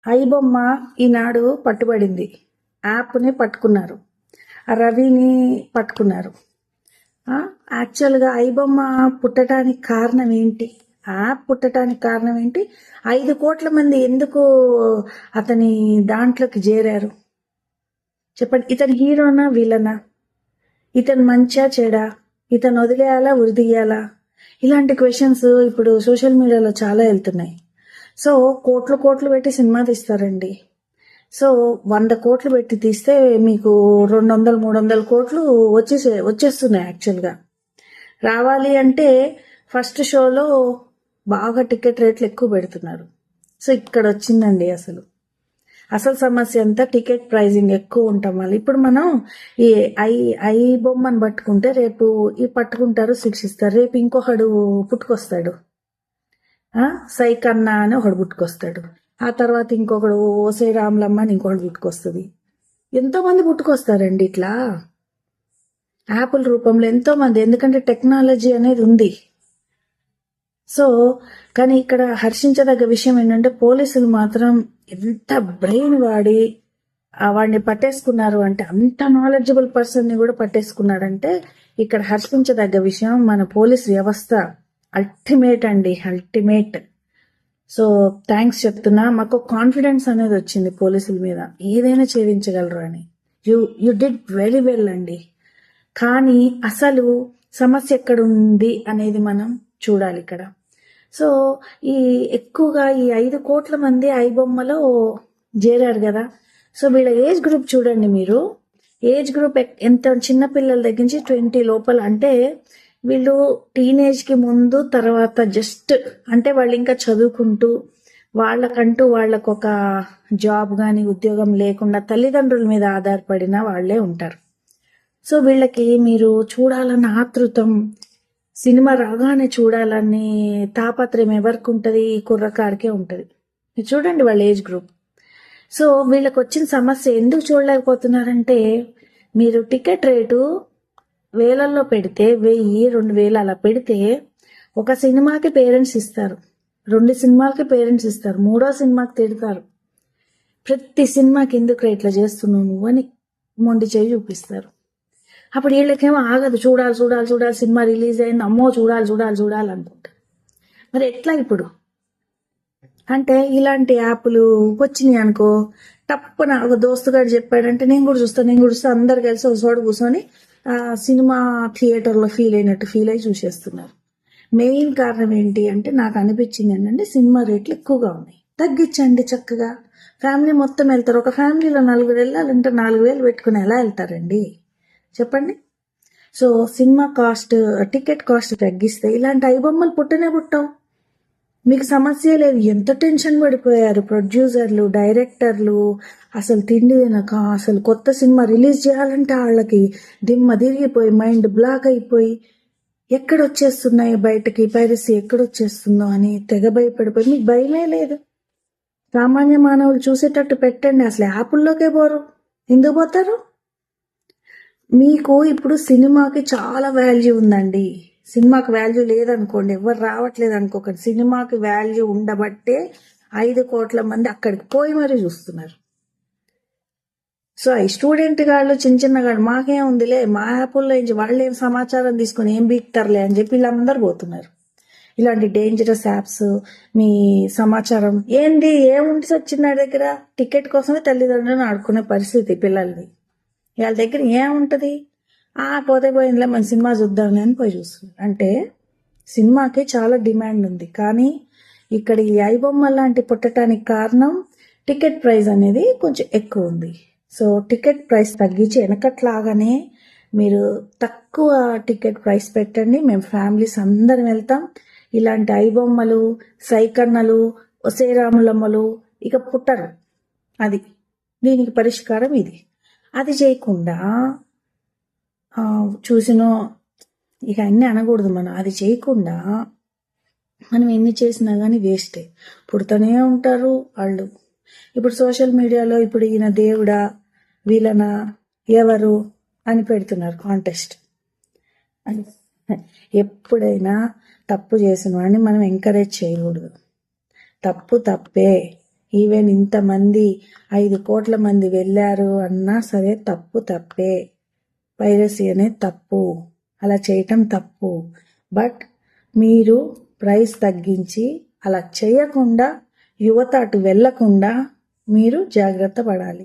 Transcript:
ఐబొమ్మ ఈనాడు పట్టుబడింది. యాప్ని పట్టుకున్నారు, ఆ రవిని పట్టుకున్నారు. యాక్చువల్గా ఐబొమ్మ పుట్టడానికి కారణం ఏంటి? యాప్ పుట్టడానికి కారణం ఏంటి? 5 కోట్ల మంది ఎందుకు అతని దాంట్లోకి చేరారు చెప్పండి. ఇతను హీరోనా విలనా? ఇతను మంచా చెడా? ఇతను వదిలేయాలా ఉరిదీయాలా? ఇలాంటి క్వశ్చన్స్ ఇప్పుడు సోషల్ మీడియాలో చాలా వెళ్తున్నాయి. సో కోట్లు పెట్టి సినిమా తీస్తారండి. సో 100 కోట్లు పెట్టి తీస్తే మీకు 200-300 కోట్లు వచ్చేస్తున్నాయి. యాక్చువల్గా రావాలి అంటే ఫస్ట్ షోలో బాగా టికెట్ రేట్లు ఎక్కువ పెడుతున్నారు. సో ఇక్కడ వచ్చిందండి అసలు సమస్య అంతా టికెట్ ప్రైజింగ్ ఎక్కువ ఉంటాం వల్ల. ఇప్పుడు మనం ఈ ఐ బొమ్మను పట్టుకుంటే రేపు ఈ పట్టుకుంటారు, శిక్షిస్తారు. రేపు ఇంకొకడు పుట్టుకొస్తాడు, సైకన్నా అని ఒకడు పుట్టుకొస్తాడు. ఆ తర్వాత ఇంకొకడు ఓసే రాములమ్మ అని ఇంకొకటి పుట్టుకొస్తుంది. ఎంతోమంది పుట్టుకొస్తారండి ఇట్లా యాప్ల రూపంలో ఎంతోమంది, ఎందుకంటే టెక్నాలజీ అనేది ఉంది. సో కానీ ఇక్కడ హర్షించదగ్గ విషయం ఏంటంటే పోలీసులు మాత్రం ఎంత బ్రెయిన్ వాడిని పట్టేసుకున్నారు అంటే, అంత నాలెడ్జబుల్ పర్సన్ని కూడా పట్టేసుకున్నాడంటే ఇక్కడ హర్షించదగ్గ విషయం మన పోలీస్ వ్యవస్థ అల్టిమేట్. సో థ్యాంక్స్ చెప్తున్నా. మాకు కాన్ఫిడెన్స్ అనేది వచ్చింది పోలీసుల మీద, ఏదైనా ఛేదించగలరు అని. యు డిడ్ వెరీ వెల్ అండి. కానీ అసలు సమస్య ఎక్కడ ఉంది అనేది మనం చూడాలి ఇక్కడ. సో ఎక్కువగా ఈ 5 కోట్ల మంది ఐబొమ్మలో చేరారు కదా. సో వీళ్ళ ఏజ్ గ్రూప్ చూడండి మీరు. ఏజ్ గ్రూప్ ఎంత, చిన్నపిల్లల దగ్గర నుంచి 20 లోపల. అంటే వీళ్ళు టీనేజ్కి ముందు తర్వాత జస్ట్ అంటే వాళ్ళు ఇంకా చదువుకుంటూ వాళ్ళకంటూ వాళ్ళకు ఒక జాబ్ కానీ ఉద్యోగం లేకుండా తల్లిదండ్రుల మీద ఆధారపడిన వాళ్ళే ఉంటారు. సో వీళ్ళకి మీరు చూడాలన్న ఆతృతం, సినిమా రాగానే చూడాలని తాపత్రయం ఎవరికి ఉంటుంది? ఈ కుర్రకాడికే ఉంటుంది. చూడండి వాళ్ళ ఏజ్ గ్రూప్. సో వీళ్ళకి వచ్చిన సమస్య ఎందుకు చూడలేకపోతున్నారంటే, మీరు టికెట్ రేటు వేలల్లో పెడితే 1000-2000 అలా పెడితే ఒక సినిమాకి పేరెంట్స్ ఇస్తారు, 2 సినిమాలకి పేరెంట్స్ ఇస్తారు, 3వ సినిమాకి తిడతారు. ప్రతి సినిమాకి ఎందుకు ఇట్లా చేస్తున్నావు నువ్వు అని మొండి చేయి చూపిస్తారు. అప్పుడు వీళ్ళకేమో ఆగదు, చూడాలి, సినిమా రిలీజ్ అయింది, అమ్మో చూడాలి అనుకుంటారు. మరి ఎట్లా ఇప్పుడు అంటే ఇలాంటి యాప్లు వచ్చినాయి అనుకో, తప్పన ఒక దోస్తుగాడు చెప్పాడంటే నేను కూడా చూస్తా, అందరు కలిసి ఒక చోట కూర్చొని సినిమా థియేటర్లో ఫీల్ అయ్యి చూసేస్తున్నారు. మెయిన్ కారణం ఏంటి అంటే, నాకు అనిపించింది ఏంటంటే సినిమా రేట్లు ఎక్కువగా ఉన్నాయి, తగ్గించండి చక్కగా. ఫ్యామిలీ మొత్తం వెళ్తారు. ఒక ఫ్యామిలీలో 4 వెళ్ళాలంటే 4000 పెట్టుకుని ఎలా వెళ్తారండి చెప్పండి. So cinema cost, ticket cost తగ్గిస్తే ఇలాంటి ఐబొమ్మలు పుట్టవు. మీకు సమస్య లేదు. ఎంత టెన్షన్ పడిపోయారు ప్రొడ్యూసర్లు, డైరెక్టర్లు. అసలు తిండి తినక, అసలు కొత్త సినిమా రిలీజ్ చేయాలంటే వాళ్ళకి దిమ్మ తిరిగిపోయి, మైండ్ బ్లాక్ అయిపోయి, ఎక్కడొచ్చేస్తున్నాయి బయటకి పైరసీ, ఎక్కడొచ్చేస్తుందో అని తెగ భయపడిపోయి. మీకు భయమే లేదు. సామాన్య మానవులు చూసేటట్టు పెట్టండి. అసలు యాప్ల్లోకే పోరు, ఎందుకు పోతారు? మీకు ఇప్పుడు సినిమాకి చాలా వాల్యూ ఉందండి. సినిమాకి వాల్యూ లేదనుకోండి, ఎవరు రావట్లేదు అనుకోకండి. సినిమాకి వాల్యూ ఉండబట్టే 5 కోట్ల మంది అక్కడికి పోయి మరీ చూస్తున్నారు. సో ఈ స్టూడెంట్ గాళ్ళు, చిన్న గాళ్ళు, మాకేం ఉందిలే, మా యాప్ల్లో నుంచి వాళ్ళు ఏం సమాచారం తీసుకుని ఏం బీక్తారులే అని చెప్పి వీళ్ళందరూ పోతున్నారు. ఇలాంటి డేంజరస్ యాప్స్ మీ సమాచారం ఏంది, ఏముండి వచ్చిన దగ్గర టికెట్ కోసమే తల్లిదండ్రులను ఆడుకునే పరిస్థితి పిల్లల్ని. వాళ్ళ దగ్గర ఏముంటుంది? పోతే పోయిందిలే, మన సినిమా చూద్దాంలే అని పోయి చూస్తున్నారు. అంటే సినిమాకి చాలా డిమాండ్ ఉంది, కానీ ఇక్కడ ఈ ఐబొమ్మ లాంటి పుట్టడానికి కారణం టికెట్ ప్రైస్ అనేది కొంచెం ఎక్కువ ఉంది. సో టికెట్ ప్రైస్ తగ్గించి వెనకట్లాగానే మీరు తక్కువ టికెట్ ప్రైస్ పెట్టండి. మేము ఫ్యామిలీస్ అందరం వెళ్తాం. ఇలాంటి ఐబొమ్మలు, సైకన్నలు, ఒసేరాములమ్మలు ఇక పుట్టరు. దీనికి పరిష్కారం ఇది. అది చేయకుండా చూసినో ఇక అన్నీ అనకూడదు మనం. అది చేయకుండా మనం ఎన్ని చేసినా కానీ వేస్టే, పుడుతూనే ఉంటారు వాళ్ళు. ఇప్పుడు సోషల్ మీడియాలో ఇప్పుడు ఈయన దేవుడా వీళ్ళనా ఎవరు అని పెడుతున్నారు కాంటెస్ట్ అని. ఎప్పుడైనా తప్పు చేసిన వాడిని మనం ఎంకరేజ్ చేయకూడదు. తప్పే. ఈవెన్ ఇంతమంది 5 కోట్ల మంది వెళ్ళారు అన్నా సరే తప్పే. పైరసీ అనేది తప్పు, అలా చేయటం తప్పు. బట్ మీరు ప్రైస్ తగ్గించి అలా చేయకుండా యువత అటు వెళ్లకుండా మీరు జాగ్రత్త పడాలి.